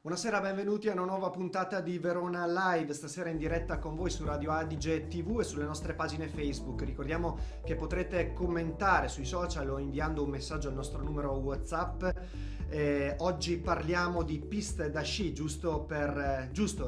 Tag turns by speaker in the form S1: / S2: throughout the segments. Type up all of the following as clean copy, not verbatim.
S1: Buonasera, benvenuti a una nuova puntata di Verona Live, stasera in diretta con voi su Radio Adige TV e sulle nostre pagine Facebook. Ricordiamo che potrete commentare sui social o inviando un messaggio al nostro numero WhatsApp. Oggi parliamo di piste da sci, giusto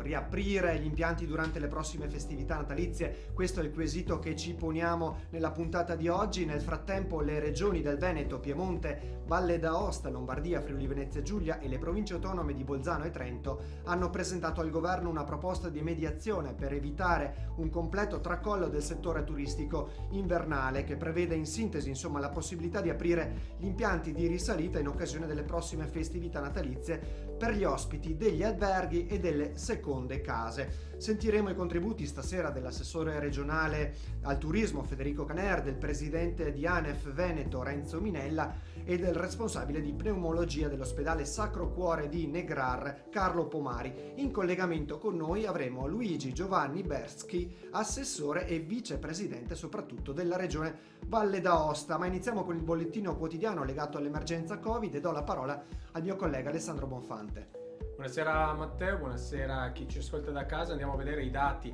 S1: riaprire gli impianti durante le prossime festività natalizie. Questo è il quesito che ci poniamo nella puntata di oggi. Nel frattempo le regioni del Veneto, Piemonte, Valle d'Aosta, Lombardia, Friuli Venezia Giulia e le province autonome di Bolzano e Trento hanno presentato al governo una proposta di mediazione per evitare un completo tracollo del settore turistico invernale, che prevede in sintesi la possibilità di aprire gli impianti di risalita in occasione delle prossime festività natalizie per gli ospiti degli alberghi e delle seconde case. Sentiremo i contributi stasera dell'assessore regionale al turismo Federico Caner, del presidente di ANEF Veneto Renzo Minella e del responsabile di pneumologia dell'ospedale Sacro Cuore di Negrar Carlo Pomari. In collegamento con noi avremo Luigi Giovanni Berschi, assessore e vicepresidente soprattutto della regione Valle d'Aosta. Ma iniziamo con il bollettino quotidiano legato all'emergenza Covid e do la parola al mio collega Alessandro Bonfante.
S2: Buonasera Matteo, buonasera a chi ci ascolta da casa. Andiamo a vedere i dati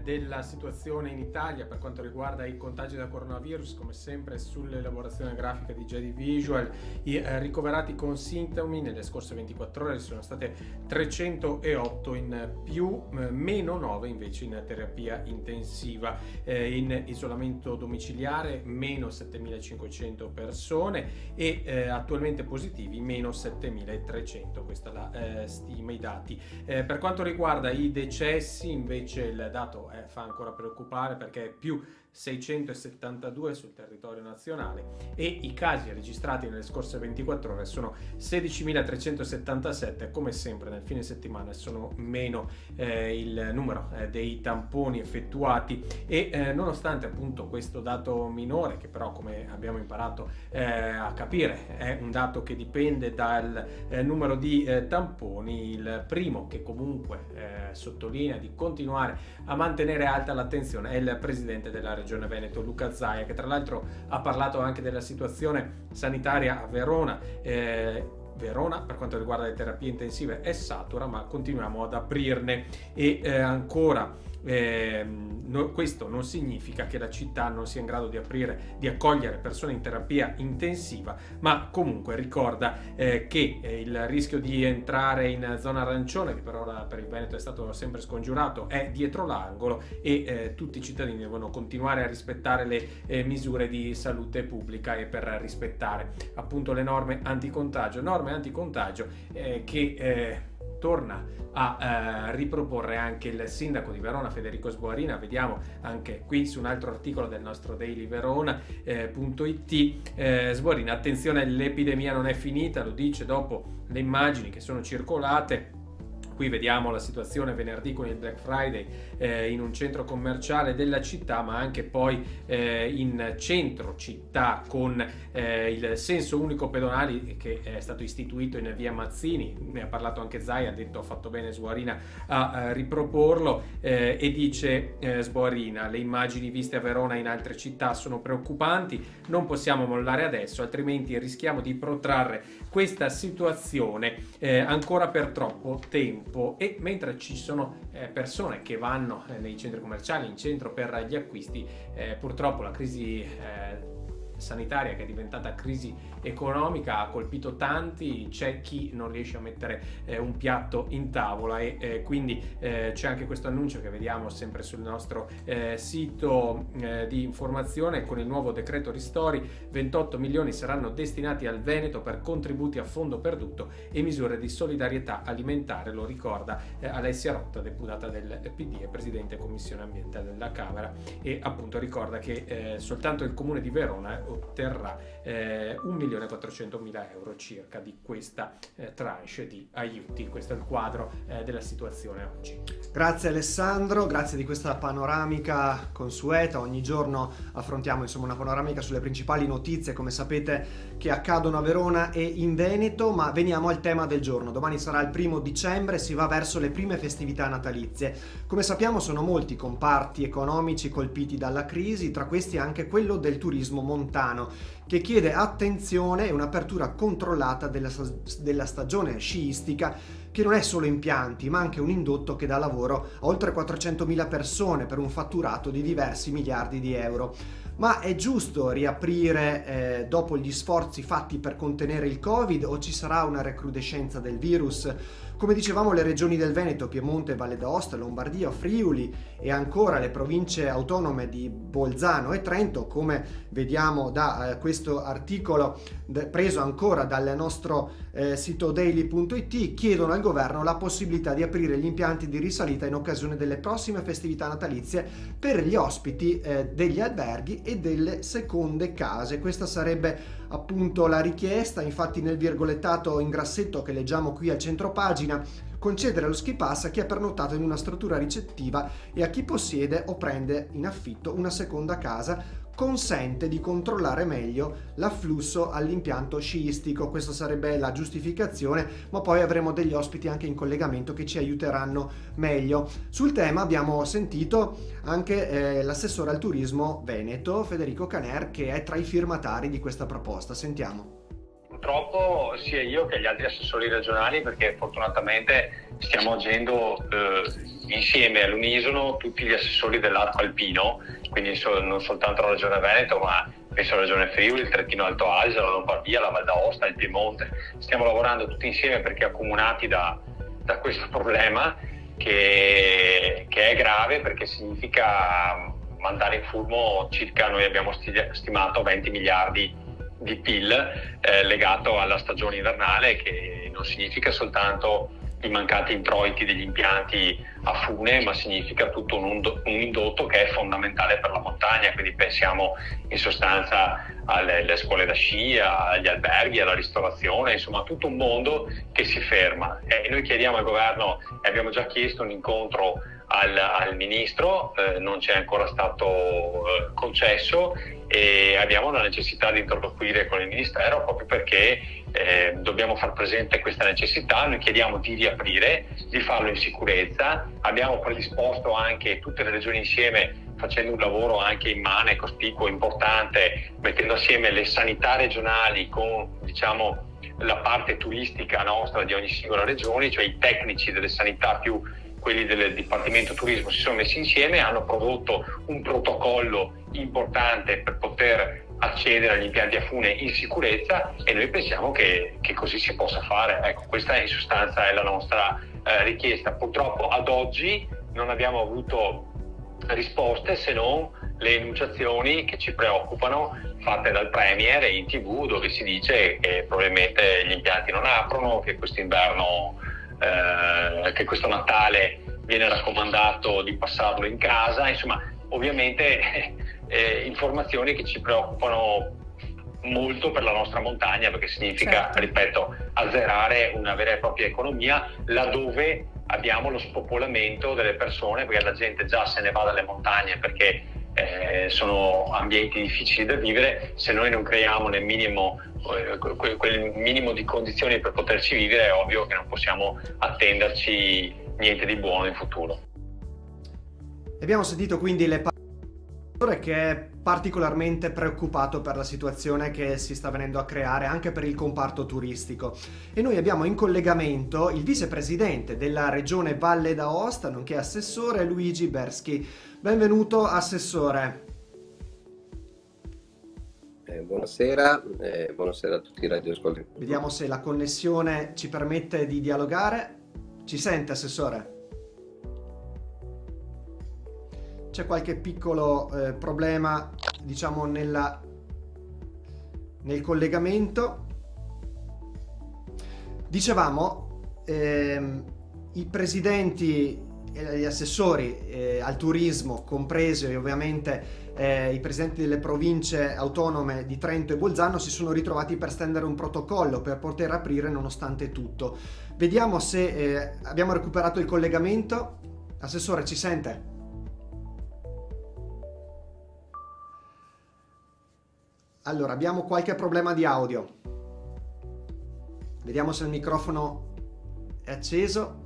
S2: della situazione in Italia per quanto riguarda i contagi da coronavirus, come sempre sull'elaborazione grafica di JD Visual. I ricoverati con sintomi nelle scorse 24 ore sono state 308 in più, meno 9 invece in terapia intensiva. In isolamento domiciliare meno 7.500 persone e attualmente positivi meno 7.300. Questa è la stima, i dati. Per quanto riguarda i decessi invece il dato fa ancora preoccupare, perché è più 672 sul territorio nazionale e i casi registrati nelle scorse 24 ore sono 16.377. Come sempre nel fine settimana sono meno il numero dei tamponi effettuati e nonostante appunto questo dato minore, che però come abbiamo imparato a capire è un dato che dipende dal numero di tamponi, il primo che comunque sottolinea di continuare a mantenere alta l'attenzione è il presidente della regione Veneto Luca Zaia, che tra l'altro ha parlato anche della situazione sanitaria a Verona. Verona per quanto riguarda le terapie intensive è satura, ma continuiamo ad aprirne e questo non significa che la città non sia in grado di accogliere persone in terapia intensiva, ma comunque ricorda che il rischio di entrare in zona arancione, che per ora per il Veneto è stato sempre scongiurato, è dietro l'angolo e tutti i cittadini devono continuare a rispettare le misure di salute pubblica e per rispettare appunto le norme anticontagio che torna a riproporre anche il sindaco di Verona Federico Sboarina. Vediamo anche qui su un altro articolo del nostro dailyverona.it. Sboarina: attenzione, l'epidemia non è finita, lo dice dopo le immagini che sono circolate. Qui vediamo la situazione venerdì con il Black Friday in un centro commerciale della città, ma anche poi in centro città con il senso unico pedonale che è stato istituito in via Mazzini. Ne ha parlato anche Zaia, ha detto ha fatto bene Sboarina a riproporlo e dice Sboarina: le immagini viste a Verona e in altre città sono preoccupanti, non possiamo mollare adesso, altrimenti rischiamo di protrarre questa situazione ancora per troppo tempo. E mentre ci sono persone che vanno nei centri commerciali in centro per gli acquisti, purtroppo la crisi sanitaria, che è diventata crisi economica, ha colpito tanti. C'è chi non riesce a mettere un piatto in tavola e quindi c'è anche questo annuncio che vediamo sempre sul nostro sito di informazione. Con il nuovo decreto ristori 28 milioni saranno destinati al Veneto per contributi a fondo perduto e misure di solidarietà alimentare, lo ricorda Alessia Rotta, deputata del PD e presidente commissione ambiente della Camera, e appunto ricorda che soltanto il comune di Verona otterrà 1.400.000 euro circa di questa tranche di aiuti. Questo è il quadro della situazione oggi.
S1: Grazie Alessandro, grazie di questa panoramica consueta. Ogni giorno affrontiamo una panoramica sulle principali notizie, come sapete, che accadono a Verona e in Veneto. Ma veniamo al tema del giorno. Domani sarà il 1° dicembre, si va verso le prime festività natalizie. Come sappiamo sono molti comparti economici colpiti dalla crisi, tra questi anche quello del turismo montano. Positano, che chiede attenzione e un'apertura controllata della stagione sciistica, che non è solo impianti, ma anche un indotto che dà lavoro a oltre 400.000 persone per un fatturato di diversi miliardi di euro. Ma è giusto riaprire dopo gli sforzi fatti per contenere il Covid, o ci sarà una recrudescenza del virus? Come dicevamo, le regioni del Veneto, Piemonte, Valle d'Aosta, Lombardia, Friuli e ancora le province autonome di Bolzano e Trento, come vediamo da questo articolo preso ancora dal nostro sito daily.it, chiedono al governo la possibilità di aprire gli impianti di risalita in occasione delle prossime festività natalizie per gli ospiti degli alberghi e delle seconde case. Questa sarebbe appunto la richiesta. Infatti nel virgolettato in grassetto che leggiamo qui al centro pagina: concedere lo ski pass a chi ha pernottato in una struttura ricettiva e a chi possiede o prende in affitto una seconda casa consente di controllare meglio l'afflusso all'impianto sciistico. Questa sarebbe la giustificazione, ma poi avremo degli ospiti anche in collegamento che ci aiuteranno meglio. Sul tema abbiamo sentito anche l'assessore al turismo veneto Federico Caner, che è tra i firmatari di questa proposta. Sentiamo.
S3: Purtroppo sia io che gli altri assessori regionali, perché fortunatamente stiamo agendo insieme all'unisono tutti gli assessori dell'arco alpino, quindi non soltanto la regione Veneto, ma penso alla regione Friuli, il Trentino Alto Adige, la Lombardia, la Val d'Aosta, il Piemonte. Stiamo lavorando tutti insieme perché accomunati da questo problema che è grave, perché significa mandare in fumo circa, noi abbiamo stimato 20 miliardi di PIL legato alla stagione invernale, che non significa soltanto i mancati introiti degli impianti a fune, ma significa tutto un indotto che è fondamentale per la montagna. Quindi pensiamo in sostanza alle scuole da sci, agli alberghi, alla ristorazione, insomma tutto un mondo che si ferma. E noi chiediamo al governo, e abbiamo già chiesto un incontro al ministro, non ci è ancora stato concesso, e abbiamo la necessità di interloquire con il Ministero proprio perché dobbiamo far presente questa necessità. Noi chiediamo di riaprire, di farlo in sicurezza. Abbiamo predisposto anche tutte le regioni insieme, facendo un lavoro anche immane, cospicuo, importante, mettendo assieme le sanità regionali con, diciamo, la parte turistica nostra di ogni singola regione, cioè i tecnici delle sanità più quelli del Dipartimento Turismo si sono messi insieme, hanno prodotto un protocollo importante per poter accedere agli impianti a fune in sicurezza, e noi pensiamo che così si possa fare. Ecco, questa in sostanza è la nostra richiesta. Purtroppo ad oggi non abbiamo avuto risposte, se non le enunciazioni che ci preoccupano fatte dal Premier in TV, dove si dice che probabilmente gli impianti non aprono, che quest'inverno che questo Natale viene raccomandato di passarlo in casa. Insomma, ovviamente informazioni che ci preoccupano molto per la nostra montagna, perché significa, certo, ripeto, azzerare una vera e propria economia laddove abbiamo lo spopolamento delle persone, perché la gente già se ne va dalle montagne perché sono ambienti difficili da vivere. Se noi non creiamo nel minimo quel minimo di condizioni per poterci vivere, è ovvio che non possiamo attenderci niente di buono in futuro.
S1: Abbiamo sentito quindi le parole che è particolarmente preoccupato per la situazione che si sta venendo a creare anche per il comparto turistico, e noi abbiamo in collegamento il vicepresidente della regione Valle d'Aosta nonché assessore Luigi Berschi. Benvenuto assessore.
S4: Buonasera, buonasera a tutti i radioascoltatori.
S1: Vediamo se la connessione ci permette di dialogare. Ci sente, assessore? C'è qualche piccolo problema, diciamo, nel collegamento. Dicevamo, i presidenti e gli assessori al turismo, compresi ovviamente i presidenti delle province autonome di Trento e Bolzano, si sono ritrovati per stendere un protocollo per poter aprire nonostante tutto. Vediamo se abbiamo recuperato il collegamento. Assessore, ci sente? Allora, abbiamo qualche problema di audio. Vediamo se il microfono è acceso.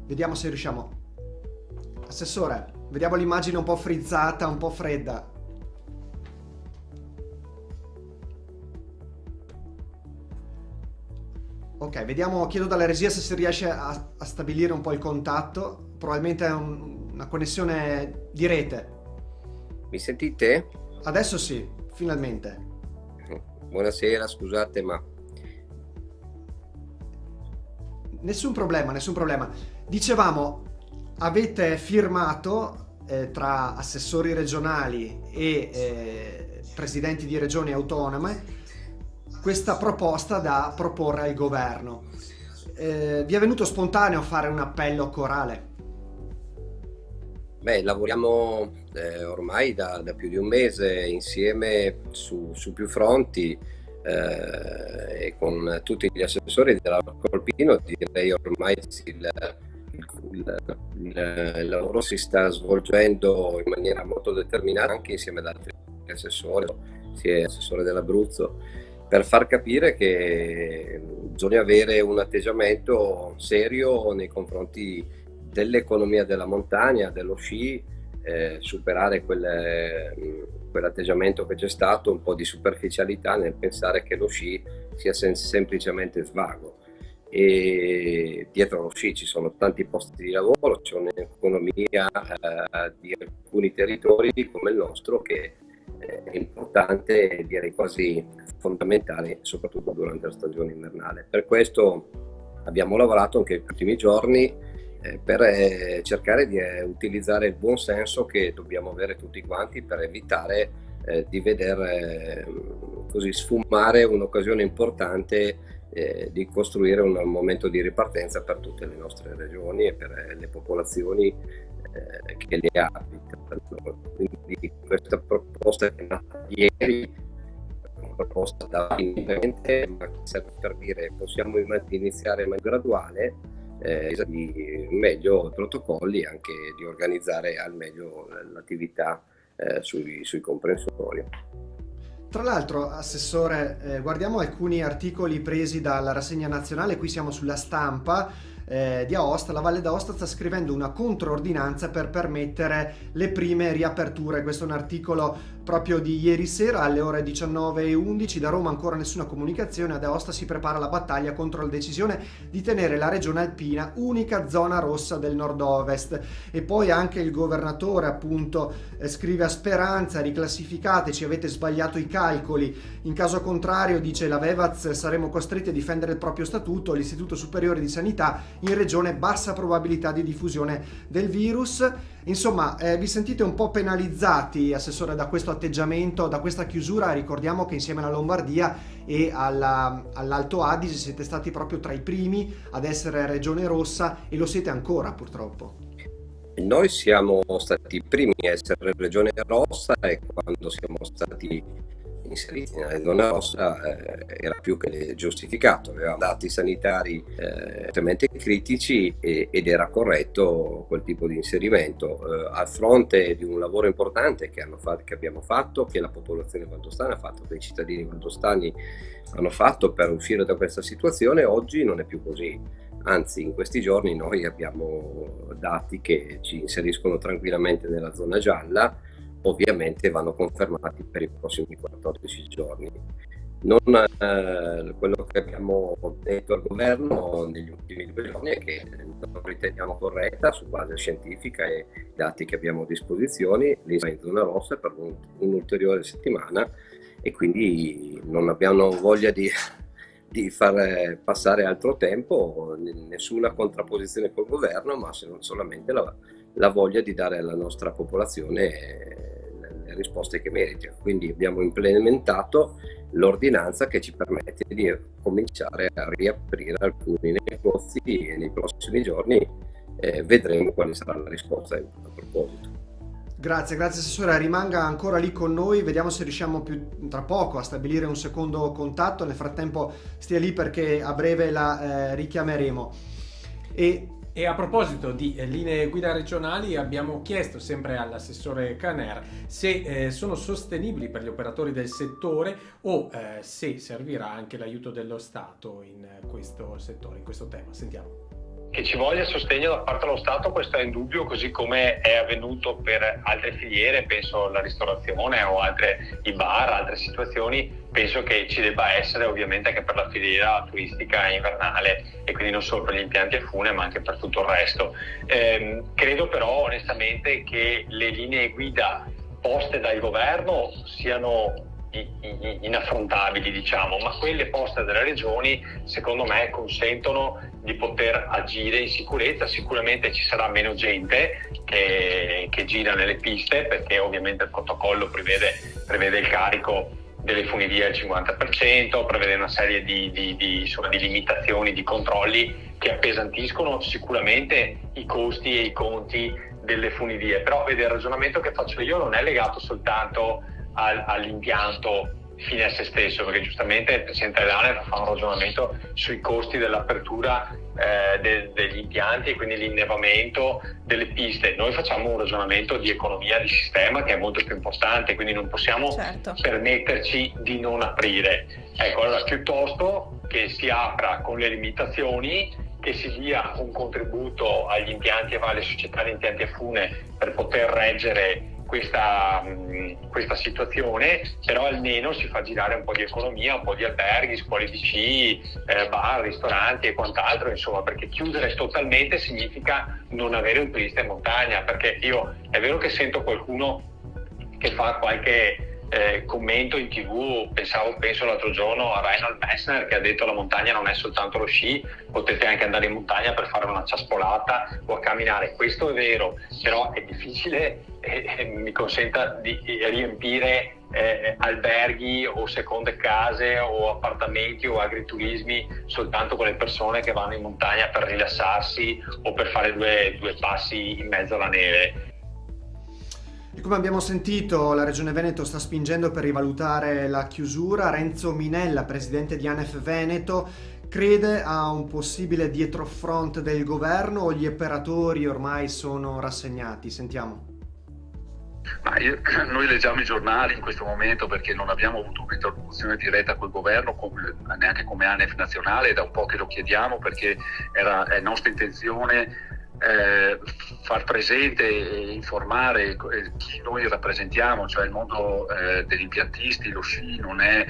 S1: Vediamo se riusciamo. Assessore, vediamo l'immagine un po' frizzata, un po' fredda. Ok, vediamo, chiedo dalla regia se si riesce a stabilire un po' il contatto. Probabilmente è una connessione di rete.
S4: Mi sentite?
S1: Adesso sì, finalmente.
S4: Buonasera, scusate, ma
S1: Nessun problema, nessun problema. Dicevamo, avete firmato tra assessori regionali e presidenti di regioni autonome questa proposta da proporre al governo. Vi è venuto spontaneo fare un appello corale?
S4: beh, lavoriamo ormai da più di un mese insieme su più fronti e con tutti gli assessori dell'Arco Alpino. Direi ormai il lavoro si sta svolgendo in maniera molto determinata anche insieme ad altri assessori, sia assessore dell'Abruzzo, per far capire che bisogna avere un atteggiamento serio nei confronti dell'economia della montagna, dello sci, superare quell'atteggiamento che c'è stato, un po' di superficialità nel pensare che lo sci sia semplicemente svago. E dietro lo sci ci sono tanti posti di lavoro, c'è un'economia di alcuni territori come il nostro che è importante, direi quasi fondamentale, soprattutto durante la stagione invernale. Per questo abbiamo lavorato anche negli ultimi giorni per cercare di utilizzare il buon senso che dobbiamo avere tutti quanti per evitare di veder così sfumare un'occasione importante di costruire un momento di ripartenza per tutte le nostre regioni e per le popolazioni che le abitano. Quindi questa proposta che è nata ieri, una proposta da iniziare, ma che serve per dire possiamo iniziare in maniera graduale, di meglio i protocolli, anche di organizzare al meglio l'attività sui comprensori.
S1: Tra l'altro, Assessore, guardiamo alcuni articoli presi dalla rassegna nazionale. Qui siamo sulla Stampa di Aosta. La Valle d'Aosta sta scrivendo una controordinanza per permettere le prime riaperture. Questo è un articolo proprio di ieri sera alle ore 19:11. Da Roma ancora nessuna comunicazione. Ad Aosta si prepara la battaglia contro la decisione di tenere la regione alpina unica zona rossa del nord-ovest. E poi anche il governatore appunto scrive: a Speranza, riclassificateci, avete sbagliato i calcoli, in caso contrario, dice la Vevaz, saremo costretti a difendere il proprio statuto. L'Istituto Superiore di Sanità, in regione bassa probabilità di diffusione del virus. Insomma, vi sentite un po' penalizzati, Assessore, da questo atteggiamento, da questa chiusura? Ricordiamo che insieme alla Lombardia e all'Alto Adige siete stati proprio tra i primi ad essere regione rossa e lo siete ancora, purtroppo.
S4: Noi siamo stati i primi a essere regione rossa e quando siamo stati inseriti nella zona rossa era più che giustificato, avevamo dati sanitari estremamente critici ed era corretto quel tipo di inserimento a fronte di un lavoro importante che abbiamo fatto, che la popolazione valdostana ha fatto, che i cittadini valdostani hanno fatto per uscire da questa situazione. Oggi non è più così, anzi in questi giorni noi abbiamo dati che ci inseriscono tranquillamente nella zona gialla. Ovviamente vanno confermati per i prossimi 14 giorni. Quello che abbiamo detto al governo negli ultimi 2 giorni è che lo riteniamo corretta su base scientifica e dati che abbiamo a disposizione, l'ISA in zona rossa per un'ulteriore settimana e quindi non abbiamo voglia di far passare altro tempo, nessuna contrapposizione col governo, ma solamente la voglia di dare alla nostra popolazione le risposte che merita. Quindi abbiamo implementato l'ordinanza che ci permette di cominciare a riaprire alcuni negozi e nei prossimi giorni vedremo quale sarà la risposta a proposito.
S1: Grazie Assessore, rimanga ancora lì con noi, vediamo se riusciamo tra poco a stabilire un secondo contatto. Nel frattempo stia lì perché a breve la richiameremo.
S2: E a proposito di linee guida regionali, abbiamo chiesto sempre all'assessore Caner se sono sostenibili per gli operatori del settore o se servirà anche l'aiuto dello Stato in questo settore, in questo tema. Sentiamo.
S3: Che ci voglia sostegno da parte dello Stato, questo è indubbio, così come è avvenuto per altre filiere, penso alla ristorazione o i bar, altre situazioni, penso che ci debba essere ovviamente anche per la filiera turistica invernale, e quindi non solo per gli impianti a fune ma anche per tutto il resto. Credo però onestamente che le linee guida poste dal governo siano inaffrontabili, diciamo, ma quelle poste dalle regioni secondo me consentono di poter agire in sicurezza. Sicuramente ci sarà meno gente che gira nelle piste, perché ovviamente il protocollo prevede il carico delle funivie al 50%, prevede una serie di limitazioni, di controlli che appesantiscono sicuramente i costi e i conti delle funivie. Però vede, il ragionamento che faccio io non è legato soltanto all'impianto fine a se stesso, perché giustamente il Presidente dell'ANEF fa un ragionamento sui costi dell'apertura degli impianti e quindi l'innevamento delle piste. Noi facciamo un ragionamento di economia di sistema che è molto più importante, quindi non possiamo permetterci di non aprire. Ecco, allora piuttosto che si apra con le limitazioni, che si dia un contributo agli impianti e alle società di impianti a fune per poter reggere questa situazione, però almeno si fa girare un po' di economia, un po' di alberghi, scuole di sci, bar, ristoranti e quant'altro, insomma, perché chiudere totalmente significa non avere un turista in montagna. Perché io è vero che sento qualcuno che fa qualche commento in TV, penso l'altro giorno a Reinhold Messner, che ha detto la montagna non è soltanto lo sci, potete anche andare in montagna per fare una ciaspolata o a camminare. Questo è vero, però è difficile, mi consenta, di riempire alberghi o seconde case o appartamenti o agriturismi soltanto con le persone che vanno in montagna per rilassarsi o per fare due passi in mezzo alla neve.
S1: E come abbiamo sentito, la Regione Veneto sta spingendo per rivalutare la chiusura. Renzo Minella, presidente di ANEF Veneto, crede a un possibile dietrofront del governo o gli operatori ormai sono rassegnati? Sentiamo.
S5: Noi leggiamo i giornali in questo momento perché non abbiamo avuto un'interlocuzione diretta col governo, neanche come ANEF nazionale, da un po' che lo chiediamo, perché è nostra intenzione far presente e informare chi noi rappresentiamo, cioè il mondo degli impiantisti. Lo sci non è,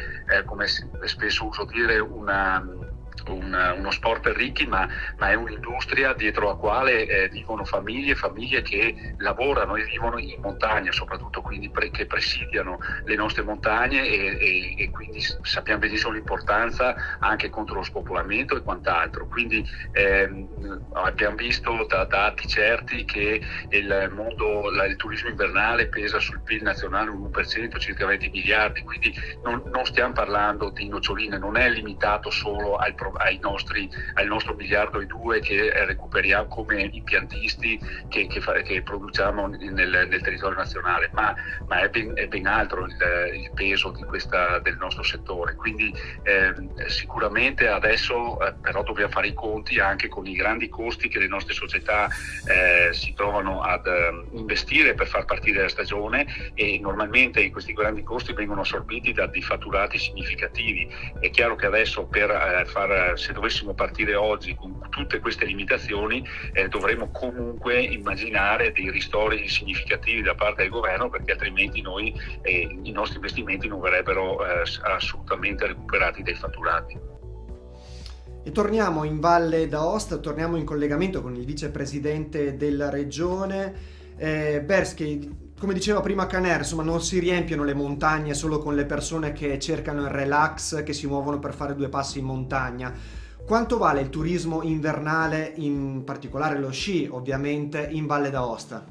S5: come spesso uso dire, uno sport per ricchi, ma è un'industria dietro la quale vivono famiglie che lavorano e vivono in montagna soprattutto, quindi che presidiano le nostre montagne e quindi sappiamo benissimo l'importanza anche contro lo spopolamento e quant'altro. Quindi abbiamo visto da dati certi che il turismo invernale pesa sul PIL nazionale un 1%, circa 20 miliardi, quindi non stiamo parlando di noccioline, non è limitato solo al nostro 1,2 miliardi che recuperiamo come impiantisti che produciamo nel territorio nazionale, ma è ben altro il peso del nostro settore. Quindi sicuramente adesso però dobbiamo fare i conti anche con i grandi costi che le nostre società si trovano ad investire per far partire la stagione, e normalmente questi grandi costi vengono assorbiti da dei fatturati significativi. È chiaro che adesso se dovessimo partire oggi con tutte queste limitazioni dovremo comunque immaginare dei ristori significativi da parte del governo, perché altrimenti i nostri investimenti non verrebbero assolutamente recuperati dai fatturati.
S1: E torniamo in Valle d'Aosta, torniamo in collegamento con il vicepresidente della regione. Bersky, come diceva prima Caner, insomma, non si riempiono le montagne solo con le persone che cercano il relax, che si muovono per fare 2 passi in montagna. Quanto vale il turismo invernale, in particolare lo sci, ovviamente, in Valle d'Aosta?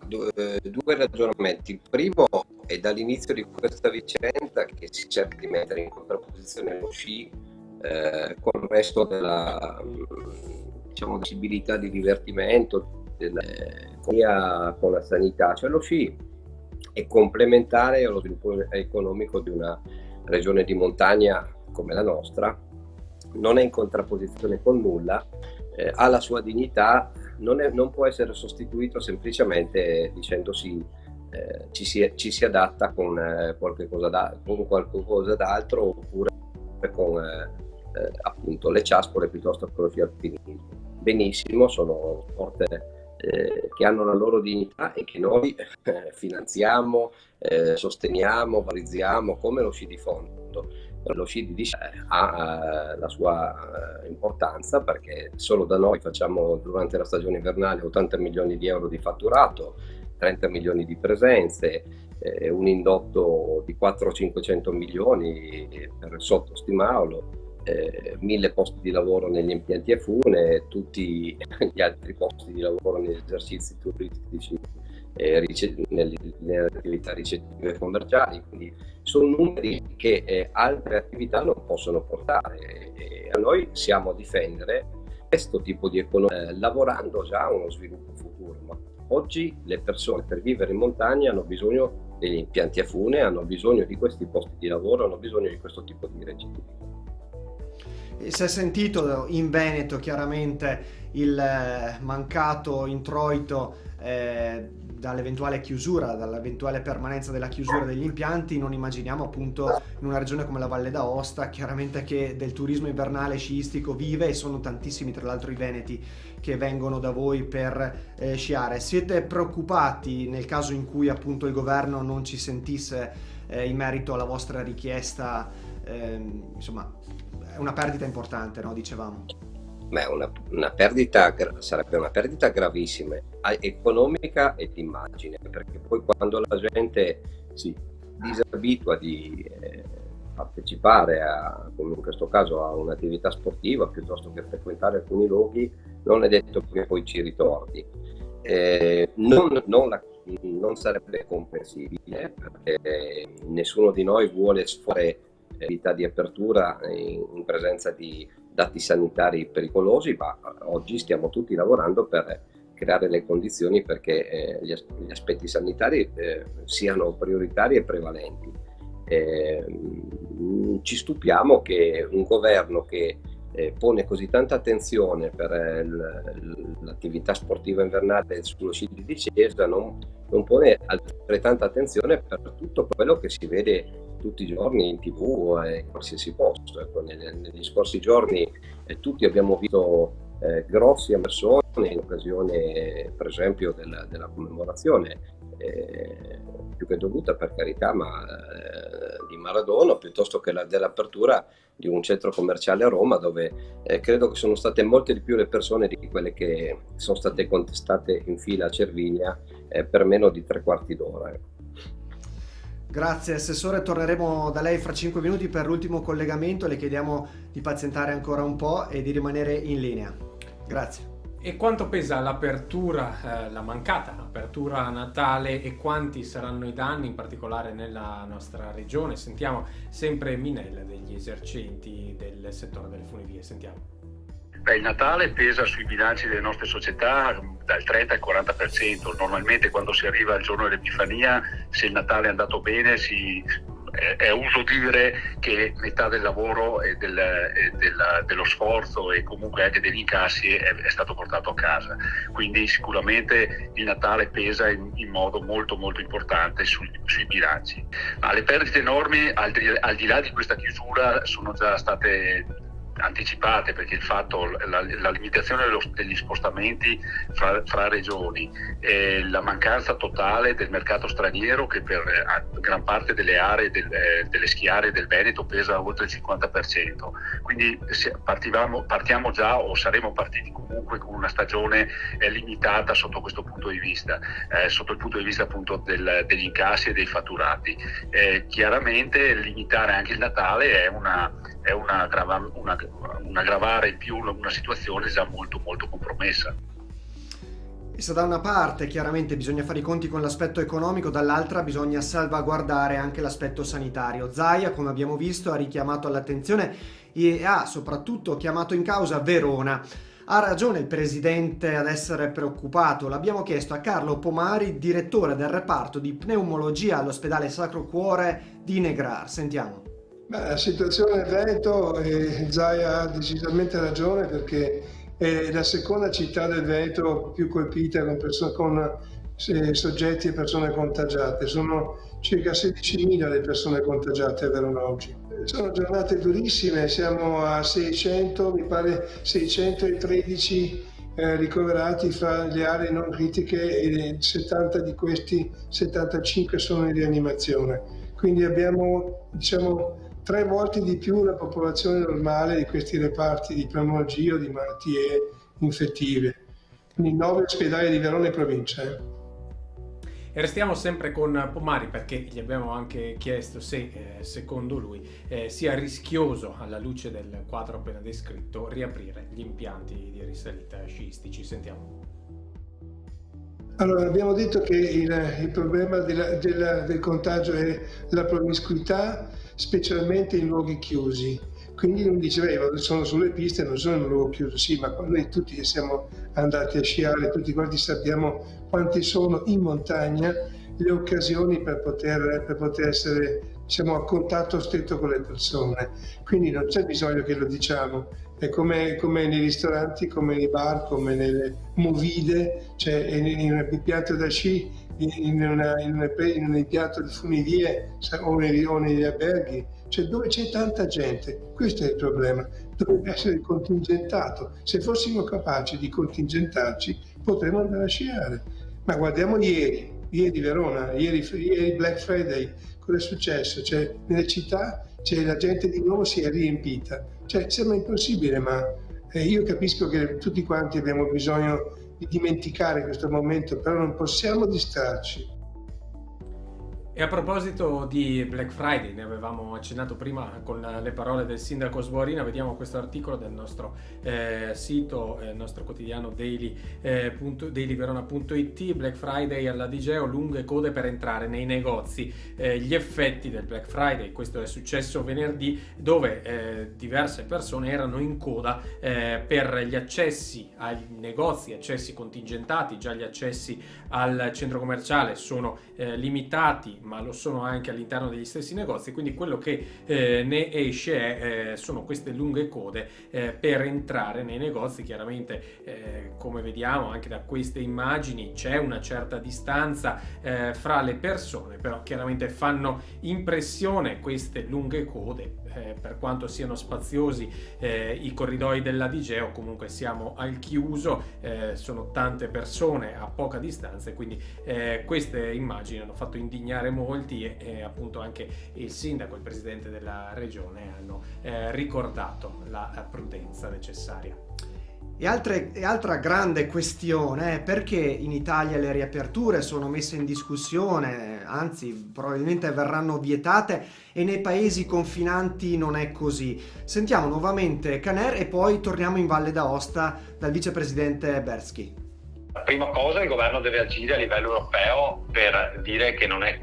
S4: Due ragionamenti. Il primo è dall'inizio di questa vicenda che si cerca di mettere in contrapposizione lo sci con il resto della possibilità di divertimento, dell'economia con la sanità. Cioè lo sci è complementare allo sviluppo economico di una regione di montagna come la nostra, non è in contrapposizione con nulla, ha la sua dignità, non può essere sostituito semplicemente dicendosi ci si adatta con qualcosa d'altro, oppure con appunto le ciaspole piuttosto che lo sci alpinismo. Benissimo, sono sport che hanno la loro dignità e che noi finanziamo, sosteniamo, valorizziamo come lo sci di fondo. Lo sci di discesa ha la sua importanza, perché solo da noi facciamo durante la stagione invernale 80 milioni di euro di fatturato, 30 milioni di presenze, un indotto di 400-500 milioni per sottostimavolo, 1000 posti di lavoro negli impianti a fune, tutti gli altri posti di lavoro negli esercizi turistici, nelle attività ricettive e commerciali. Quindi sono numeri che altre attività non possono portare, e a noi siamo a difendere questo tipo di economia, lavorando già a uno sviluppo futuro. Ma oggi le persone per vivere in montagna hanno bisogno degli impianti a fune, hanno bisogno di questi posti di lavoro, hanno bisogno di questo tipo di ricettività.
S1: Si è sentito in Veneto chiaramente il mancato introito dall'eventuale chiusura, dall'eventuale permanenza della chiusura degli impianti. Non immaginiamo appunto in una regione come la Valle d'Aosta, chiaramente, che del turismo invernale sciistico vive, e sono tantissimi tra l'altro i veneti che vengono da voi per sciare. Siete preoccupati nel caso in cui appunto il governo non ci sentisse in merito alla vostra richiesta? Insomma, è una perdita importante, no? Dicevamo.
S4: Beh, una perdita, sarebbe una perdita gravissima, economica e di immagine, perché poi quando la gente si disabitua di partecipare come in questo caso, a un'attività sportiva piuttosto che frequentare alcuni luoghi, non è detto che poi ci ritorni. Non sarebbe comprensibile, perché nessuno di noi vuole sfore attività di apertura in presenza di dati sanitari pericolosi, ma oggi stiamo tutti lavorando per creare le condizioni perché gli aspetti sanitari siano prioritari e prevalenti. Ci stupiamo che un governo che pone così tanta attenzione per l'attività sportiva invernale sullo sci di discesa non pone altrettanta attenzione per tutto quello che si vede tutti i giorni in TV e in qualsiasi posto. Ecco, negli scorsi giorni tutti abbiamo visto grossi persone in occasione, per esempio, della commemorazione più che dovuta, per carità, ma di Maradona, piuttosto che dell'apertura di un centro commerciale a Roma, dove credo che sono state molte di più le persone di quelle che sono state contestate in fila a Cervinia per meno di 3/4 d'ora.
S1: Grazie Assessore, torneremo da lei fra 5 minuti per l'ultimo collegamento. Le chiediamo di pazientare ancora un po' e di rimanere in linea. Grazie.
S2: E quanto pesa l'apertura, la mancata apertura a Natale, e quanti saranno i danni, in particolare nella nostra regione? Sentiamo sempre Minella degli esercenti del settore delle funivie. Sentiamo.
S5: Beh, il Natale pesa sui bilanci delle nostre società dal 30 al 40%. Normalmente quando si arriva al giorno dell'Epifania, se il Natale è andato bene, è uso dire che metà del lavoro e dello sforzo e comunque anche degli incassi è stato portato a casa. Quindi sicuramente il Natale pesa in modo molto molto importante sui bilanci. Ma le perdite enormi, al di là di questa chiusura, sono già state anticipate, perché la limitazione degli spostamenti fra regioni, la mancanza totale del mercato straniero, che per gran parte delle aree delle schiare del Veneto pesa oltre il 50%. Quindi partiamo già, o saremo partiti comunque, con una stagione limitata sotto questo punto di vista, sotto il punto di vista appunto degli incassi e dei fatturati. Chiaramente limitare anche il Natale è un aggravare in più una situazione già molto molto compromessa.
S1: E se da una parte chiaramente bisogna fare i conti con l'aspetto economico, dall'altra bisogna salvaguardare anche l'aspetto sanitario. Zaia, come abbiamo visto, ha richiamato all'attenzione e ha soprattutto chiamato in causa Verona. Ha ragione il presidente ad essere preoccupato? L'abbiamo chiesto a Carlo Pomari, direttore del reparto di pneumologia all'ospedale Sacro Cuore di Negrar. Sentiamo.
S6: La situazione del Veneto, Zaia ha decisamente ragione, perché è la seconda città del Veneto più colpita con soggetti e persone contagiate. Sono circa 16.000 le persone contagiate a Verona oggi. Sono giornate durissime, siamo a 600, mi pare 613 ricoverati fra le aree non critiche e 70 di questi 75 sono in rianimazione. Quindi abbiamo 3 volte di più la popolazione normale di questi reparti di pneumologia o di malattie infettive. Quindi 9 ospedali di Verona e provincia.
S2: E restiamo sempre con Pomari, perché gli abbiamo anche chiesto se secondo lui sia rischioso, alla luce del quadro appena descritto, riaprire gli impianti di risalita sciistici. Sentiamo.
S6: Allora, abbiamo detto che il problema del contagio è la promiscuità, specialmente in luoghi chiusi. Quindi uno diceva, sono sulle piste, non sono in un luogo chiuso. Sì, ma noi tutti che siamo andati a sciare, tutti quanti sappiamo quanti sono in montagna le occasioni per poter essere, a contatto stretto con le persone. Quindi non c'è bisogno che lo diciamo. È come nei ristoranti, come nei bar, come nelle movide, cioè in un impianto da sci, in un impianto di funivie o negli alberghi, cioè dove c'è tanta gente. Questo è il problema, dovrebbe essere contingentato. Se fossimo capaci di contingentarci potremmo andare a sciare. Ma guardiamo ieri Verona, ieri Black Friday, cosa è successo? Cioè, nelle città la gente di nuovo si è riempita. Cioè, sembra impossibile, ma io capisco che tutti quanti abbiamo bisogno di dimenticare questo momento, però non possiamo distrarci.
S2: E a proposito di Black Friday, ne avevamo accennato prima con le parole del sindaco Sborina, vediamo questo articolo del nostro sito, il nostro quotidiano dailyverona.it. Black Friday alla Digeo, lunghe code per entrare nei negozi. Gli effetti del Black Friday, questo è successo venerdì, dove diverse persone erano in coda per gli accessi ai negozi, accessi contingentati. Già gli accessi al centro commerciale sono limitati, ma lo sono anche all'interno degli stessi negozi, quindi quello che ne esce sono queste lunghe code per entrare nei negozi. Chiaramente come vediamo anche da queste immagini c'è una certa distanza fra le persone, però chiaramente fanno impressione queste lunghe code, per quanto siano spaziosi i corridoi della Digeo. Comunque siamo al chiuso, sono tante persone a poca distanza e quindi queste immagini hanno fatto indignare molti e appunto anche il sindaco e il presidente della regione hanno ricordato la prudenza necessaria.
S1: E altra grande questione è perché in Italia le riaperture sono messe in discussione, anzi probabilmente verranno vietate, e nei paesi confinanti non è così. Sentiamo nuovamente Caner e poi torniamo in Valle d'Aosta dal vicepresidente Bersky.
S3: La prima cosa, il governo deve agire a livello europeo per dire che non è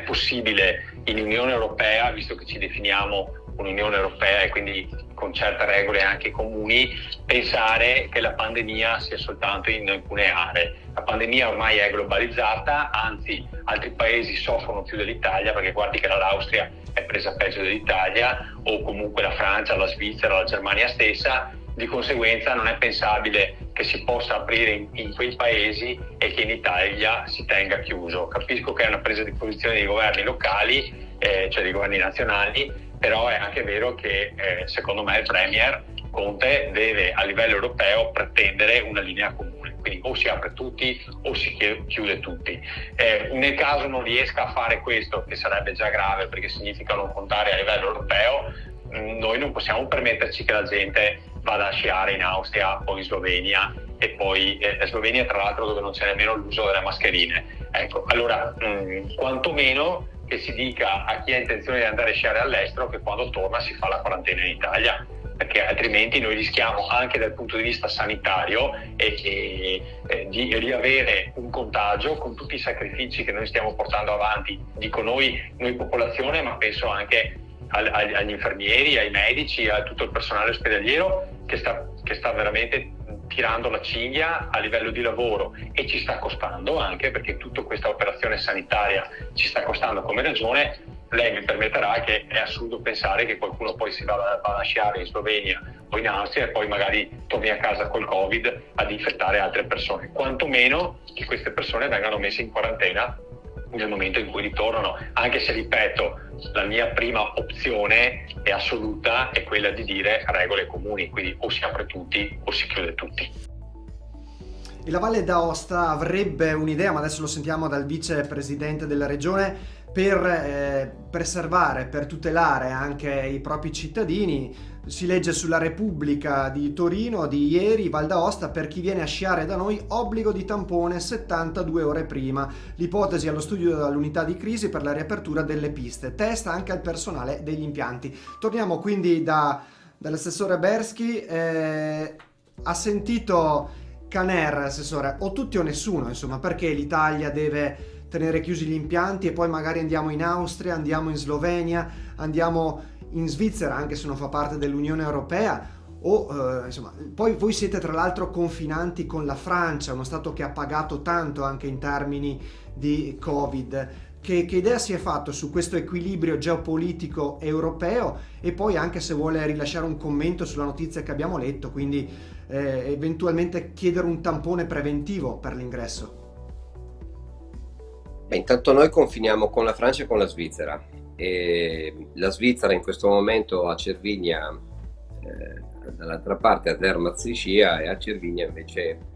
S3: possibile in Unione Europea, visto che ci definiamo un'Unione Europea e quindi con certe regole anche comuni, pensare che la pandemia sia soltanto in alcune aree. La pandemia ormai è globalizzata, anzi altri paesi soffrono più dell'Italia, perché guardi che l'Austria è presa peggio dell'Italia, o comunque la Francia, la Svizzera, la Germania stessa. Di conseguenza non è pensabile che si possa aprire in quei paesi e che in Italia si tenga chiuso. Capisco che è una presa di posizione dei governi locali, cioè dei governi nazionali, però è anche vero che secondo me il Premier Conte deve a livello europeo pretendere una linea comune, quindi o si apre tutti o si chiude tutti. Nel caso non riesca a fare questo, che sarebbe già grave perché significa non contare a livello europeo, noi non possiamo permetterci che la gente vada a sciare in Austria o in Slovenia, e poi Slovenia tra l'altro dove non c'è nemmeno l'uso delle mascherine. Ecco, allora quantomeno che si dica a chi ha intenzione di andare a sciare all'estero che quando torna si fa la quarantena in Italia, perché altrimenti noi rischiamo anche dal punto di vista sanitario di riavere un contagio con tutti i sacrifici che noi stiamo portando avanti, dico noi popolazione, ma penso anche agli infermieri, ai medici, a tutto il personale ospedaliero che sta veramente tirando la cinghia a livello di lavoro, e ci sta costando anche, perché tutta questa operazione sanitaria ci sta costando come regione. lei mi permetterà che è assurdo pensare che qualcuno poi si va a lasciare in Slovenia o in Austria e poi magari torni a casa col Covid ad infettare altre persone, quantomeno che queste persone vengano messe in quarantena nel momento in cui ritornano, anche se, ripeto, la mia prima opzione è assoluta, è quella di dire regole comuni, quindi o si apre tutti o si chiude tutti.
S1: E la Valle d'Aosta avrebbe un'idea, ma adesso lo sentiamo dal vicepresidente della regione, per preservare, per tutelare anche i propri cittadini. Si legge sulla Repubblica di Torino di ieri: Val d'Aosta, per chi viene a sciare da noi, obbligo di tampone 72 ore prima. L'ipotesi allo studio dall'unità di crisi per la riapertura delle piste. Test anche al personale degli impianti. Torniamo quindi dall'assessore Bersky. Ha sentito Caner, assessore, o tutti o nessuno, insomma, perché l'Italia deve tenere chiusi gli impianti e poi magari andiamo in Austria, andiamo in Slovenia, andiamo in Svizzera, anche se non fa parte dell'Unione Europea, o insomma, poi voi siete tra l'altro confinanti con la Francia, uno stato che ha pagato tanto anche in termini di Covid. Che idea si è fatto su questo equilibrio geopolitico europeo, e poi anche se vuole rilasciare un commento sulla notizia che abbiamo letto, quindi eventualmente chiedere un tampone preventivo per l'ingresso?
S4: Intanto noi confiniamo con la Francia e con la Svizzera, e la Svizzera in questo momento a Cervinia, dall'altra parte a Zermatt si scia, e a Cervinia invece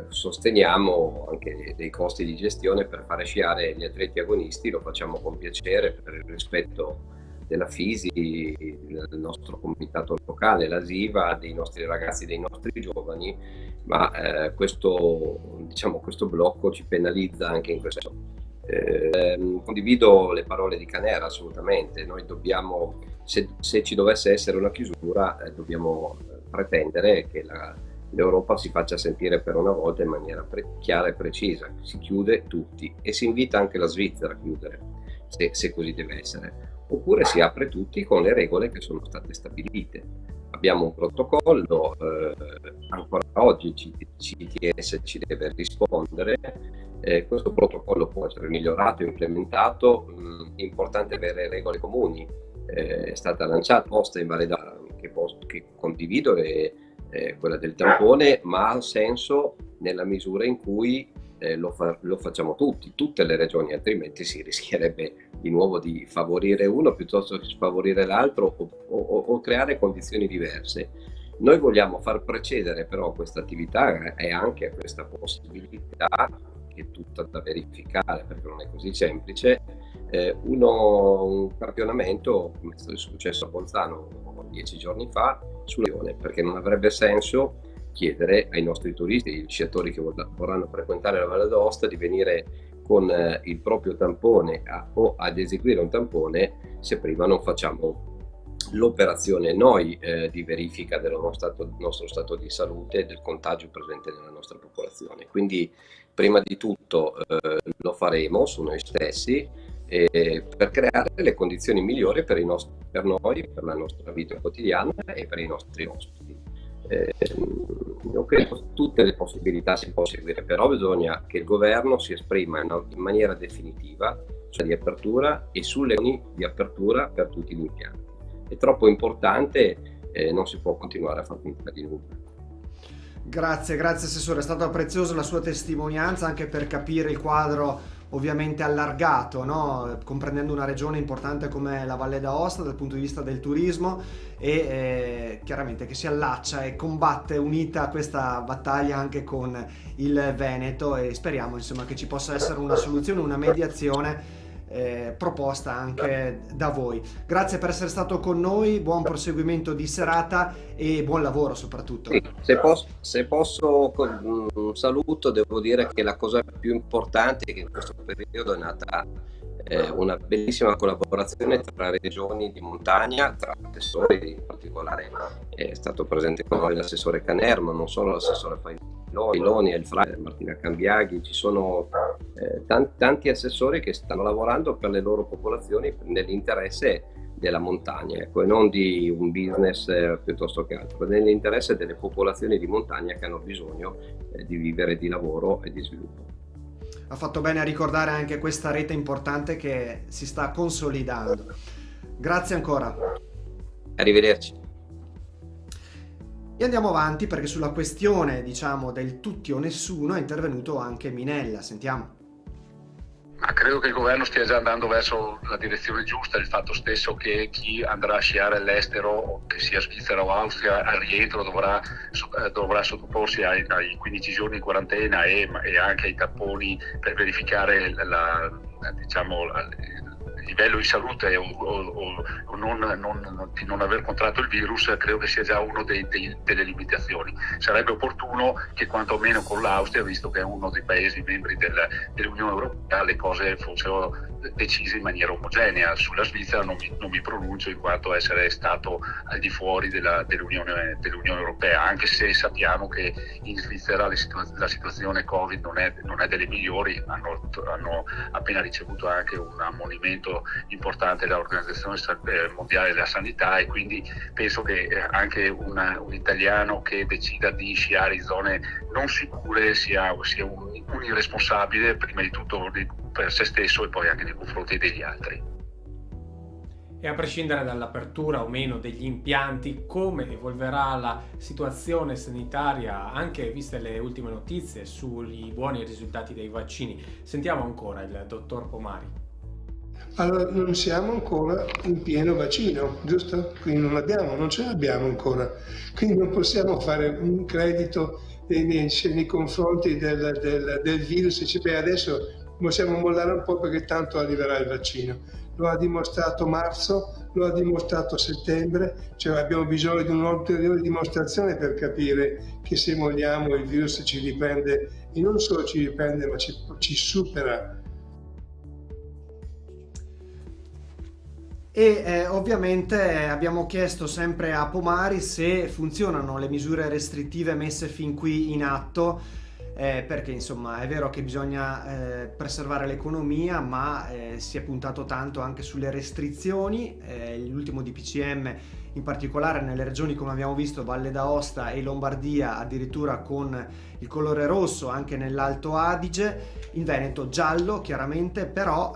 S4: sosteniamo anche dei costi di gestione per fare sciare gli atleti agonisti. Lo facciamo con piacere per il rispetto della FISI, del nostro comitato locale, la SIVA, dei nostri ragazzi, dei nostri giovani, ma questo blocco ci penalizza anche in questo. Condivido le parole di Canera, assolutamente. Noi dobbiamo, se ci dovesse essere una chiusura, dobbiamo pretendere che l'Europa si faccia sentire per una volta in maniera chiara e precisa. Si chiude tutti, e si invita anche la Svizzera a chiudere, se così deve essere, oppure si apre tutti con le regole che sono state stabilite. Abbiamo un protocollo, ancora oggi CTS ci deve rispondere. Questo protocollo può essere migliorato, implementato. È importante avere regole comuni. È stata lanciata posta in Valle d'Aosta, che condivido, quella del tampone, ma ha senso nella misura in cui lo facciamo tutte le regioni, altrimenti si rischierebbe di nuovo di favorire uno piuttosto che sfavorire l'altro, o creare condizioni diverse. Noi vogliamo far precedere però questa attività, e anche questa possibilità, che è tutta da verificare perché non è così semplice, un campionamento come è successo a Bolzano 10 giorni fa sulla Lione, perché non avrebbe senso chiedere ai nostri turisti, gli sciatori che vorranno frequentare la Valle d'Aosta, di venire con il proprio tampone o ad eseguire un tampone se prima non facciamo l'operazione noi di verifica del nostro stato di salute e del contagio presente nella nostra popolazione. Quindi prima di tutto lo faremo su noi stessi, per creare le condizioni migliori per noi, per la nostra vita quotidiana e per i nostri ospiti. Io credo che tutte le possibilità si possono seguire, però bisogna che il governo si esprima in maniera definitiva sulla riapertura e sulle condizioni di apertura per tutti gli impianti. È troppo importante, non si può continuare a far finta di nulla.
S1: Grazie Assessore, è stata preziosa la sua testimonianza anche per capire il quadro ovviamente allargato, no? Comprendendo una regione importante come la Valle d'Aosta dal punto di vista del turismo, e chiaramente che si allaccia e combatte unita questa battaglia anche con il Veneto, e speriamo insomma che ci possa essere una soluzione, una mediazione proposta anche da voi. Grazie per essere stato con noi, buon proseguimento di serata e buon lavoro soprattutto.
S4: Sì, se posso un saluto, devo dire che la cosa più importante è che in questo periodo è nata una bellissima collaborazione tra regioni di montagna, tra assessori. In particolare è stato presente con noi l'assessore Caner, ma non solo, l'assessore Failoni, il Fra, Martina Cambiaghi. Ci sono tanti assessori che stanno lavorando per le loro popolazioni nell'interesse della montagna, ecco, e non di un business piuttosto che altro, nell'interesse delle popolazioni di montagna che hanno bisogno di vivere, di lavoro e di sviluppo.
S1: ha fatto bene a ricordare anche questa rete importante che si sta consolidando. Grazie ancora.
S4: Arrivederci.
S1: E andiamo avanti perché sulla questione, diciamo, del tutti o nessuno è intervenuto anche Minella. Sentiamo.
S5: Ma credo che il governo stia già andando verso la direzione giusta, il fatto stesso che chi andrà a sciare all'estero, che sia Svizzera o Austria, al rientro dovrà sottoporsi ai 15 giorni in quarantena e anche ai tamponi per verificare il livello di salute di non aver contratto il virus. Credo che sia già una delle limitazioni. Sarebbe opportuno che quantomeno con l'Austria, visto che è uno dei paesi membri dell'Unione Europea, le cose fossero decise in maniera omogenea. Sulla Svizzera non mi pronuncio, in quanto essere stato al di fuori dell'Unione Europea, anche se sappiamo che in Svizzera la situazione Covid non è delle migliori. Hanno appena ricevuto anche un ammonimento importante dall'Organizzazione Mondiale della Sanità, e quindi penso che anche un italiano che decida di sciare in zone non sicure sia un irresponsabile, prima di tutto per se stesso e poi anche nei confronti degli altri.
S2: E a prescindere dall'apertura o meno degli impianti, come evolverà la situazione sanitaria, anche viste le ultime notizie sui buoni risultati dei vaccini? Sentiamo ancora il dottor Pomari.
S6: Allora, non siamo ancora in pieno vaccino, giusto? Quindi non ce l'abbiamo ancora. Quindi non possiamo fare un credito nei confronti del virus e dice, beh, adesso possiamo mollare un po' perché tanto arriverà il vaccino. Lo ha dimostrato marzo, lo ha dimostrato settembre, cioè abbiamo bisogno di un'ulteriore dimostrazione per capire che se molliamo il virus ci riprende, e non solo ci riprende ma ci supera.
S1: E ovviamente abbiamo chiesto sempre a Pomari se funzionano le misure restrittive messe fin qui in atto, perché insomma è vero che bisogna preservare l'economia, ma si è puntato tanto anche sulle restrizioni. L'ultimo DPCM, in particolare nelle regioni come abbiamo visto Valle d'Aosta e Lombardia, addirittura con il colore rosso anche nell'Alto Adige, in Veneto giallo chiaramente, però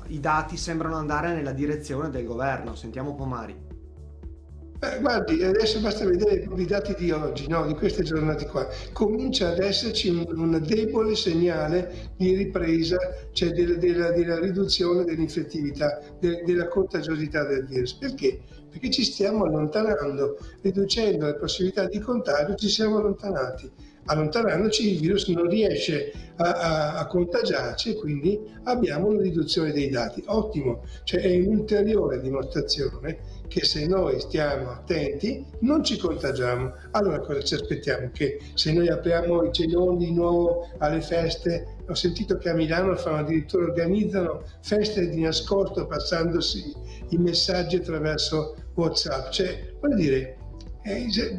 S1: i dati sembrano andare nella direzione del governo. Sentiamo Pomari.
S6: Guardi, adesso basta vedere i dati di oggi, no? Di queste giornate qua. Comincia ad esserci un debole segnale di ripresa, cioè della riduzione dell'infettività, della contagiosità del virus. Perché? Perché ci stiamo allontanando, riducendo le possibilità di contagio, ci siamo allontanati. Allontanandoci il virus non riesce a contagiarci, e quindi abbiamo una riduzione dei dati. Ottimo, cioè è un'ulteriore dimostrazione che se noi stiamo attenti non ci contagiamo. Allora cosa ci aspettiamo? Che se noi apriamo i cenoni di nuovo alle feste, ho sentito che a Milano addirittura organizzano feste di nascosto passandosi i messaggi attraverso WhatsApp, cioè vuol dire,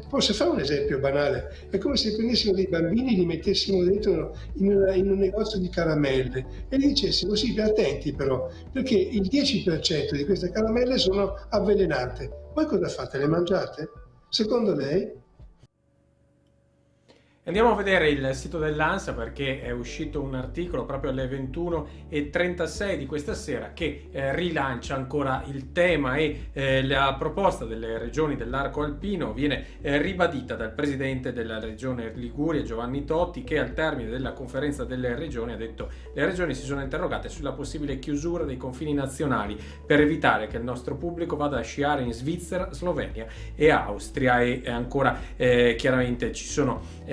S6: posso fare un esempio banale? È come se prendessimo dei bambini e li mettessimo dentro in un negozio di caramelle e gli dicessimo sì, attenti però, perché il 10% di queste caramelle sono avvelenate. Voi cosa fate? Le mangiate? Secondo lei?
S2: Andiamo a vedere il sito dell'ANSA, perché è uscito un articolo proprio alle 21:36 di questa sera che rilancia ancora il tema, e la proposta delle regioni dell'arco alpino viene ribadita dal presidente della regione Liguria, Giovanni Totti, che al termine della conferenza delle regioni ha detto: le regioni si sono interrogate sulla possibile chiusura dei confini nazionali per evitare che il nostro pubblico vada a sciare in Svizzera, Slovenia e Austria. E ancora chiaramente ci sono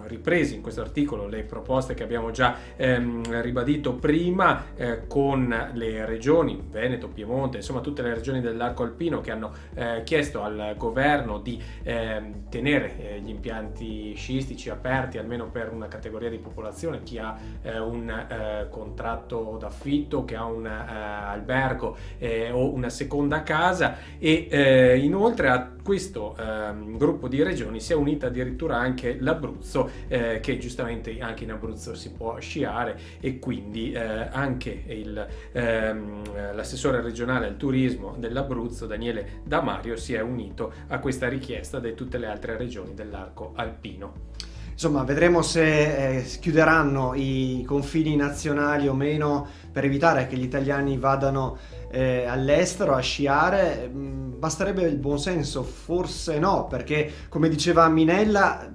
S2: ripresi in questo articolo le proposte che abbiamo già ribadito prima, con le regioni Veneto, Piemonte, insomma tutte le regioni dell'arco alpino che hanno chiesto al governo di tenere gli impianti sciistici aperti almeno per una categoria di popolazione, chi ha un contratto d'affitto, che ha un albergo o una seconda casa, e inoltre a questo gruppo di regioni si è unita addirittura anche l'Abruzzo, che giustamente anche in Abruzzo si può sciare, e quindi anche l'assessore regionale al turismo dell'Abruzzo, Daniele Damario, si è unito a questa richiesta di tutte le altre regioni dell'arco alpino.
S1: Insomma, vedremo se chiuderanno i confini nazionali o meno per evitare che gli italiani vadano all'estero a sciare. Basterebbe il buonsenso? Forse no, perché come diceva Minella,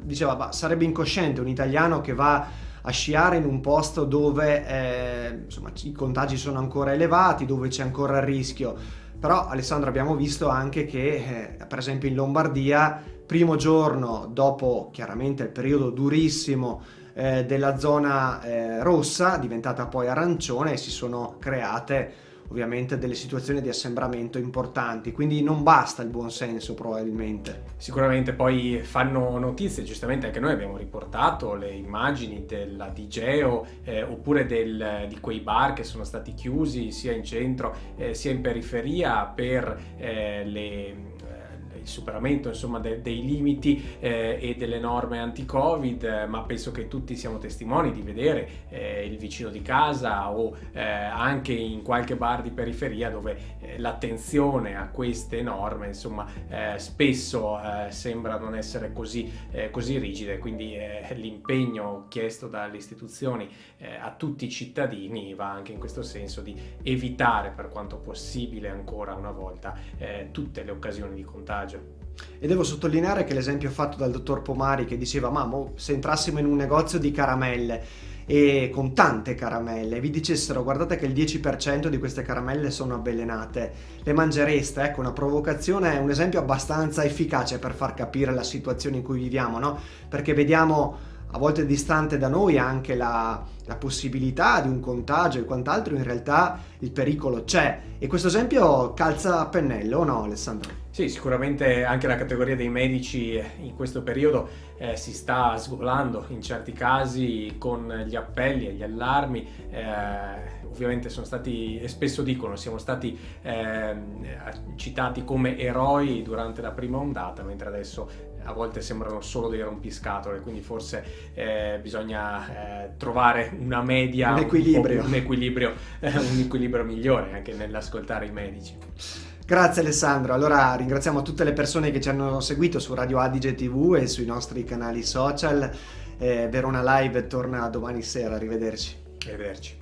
S1: sarebbe incosciente un italiano che va a sciare in un posto dove insomma, i contagi sono ancora elevati, dove c'è ancora il rischio. Però, Alessandro, abbiamo visto anche che per esempio in Lombardia, primo giorno dopo chiaramente il periodo durissimo della zona rossa, diventata poi arancione, e si sono create ovviamente delle situazioni di assembramento importanti, quindi non basta il buonsenso probabilmente.
S2: Sicuramente poi fanno notizie, giustamente anche noi abbiamo riportato le immagini della Digeo oppure di quei bar che sono stati chiusi sia in centro sia in periferia per il superamento insomma dei limiti e delle norme anti-Covid, ma penso che tutti siamo testimoni di vedere il vicino di casa o anche in qualche bar di periferia dove l'attenzione a queste norme insomma spesso sembra non essere così rigide, quindi l'impegno chiesto dalle istituzioni a tutti i cittadini va anche in questo senso di evitare per quanto possibile ancora una volta tutte le occasioni di contagio.
S1: E devo sottolineare che l'esempio fatto dal dottor Pomari, che diceva se entrassimo in un negozio di caramelle e con tante caramelle vi dicessero guardate che il 10% di queste caramelle sono avvelenate, le mangereste? Ecco, una provocazione, un esempio abbastanza efficace per far capire la situazione in cui viviamo, no? Perché vediamo a volte distante da noi anche la possibilità di un contagio e quant'altro, in realtà il pericolo c'è, e questo esempio calza a pennello, o no, Alessandro?
S2: Sì, sicuramente anche la categoria dei medici in questo periodo si sta sgolando in certi casi con gli appelli e gli allarmi. Ovviamente sono stati, e spesso dicono, siamo stati citati come eroi durante la prima ondata, mentre adesso a volte sembrano solo dei rompiscatole, quindi forse bisogna trovare una media,
S1: un equilibrio
S2: migliore anche nell'ascoltare i medici.
S1: Grazie Alessandro, allora ringraziamo tutte le persone che ci hanno seguito su Radio Adige TV e sui nostri canali social. Verona Live torna domani sera, arrivederci.
S2: Arrivederci.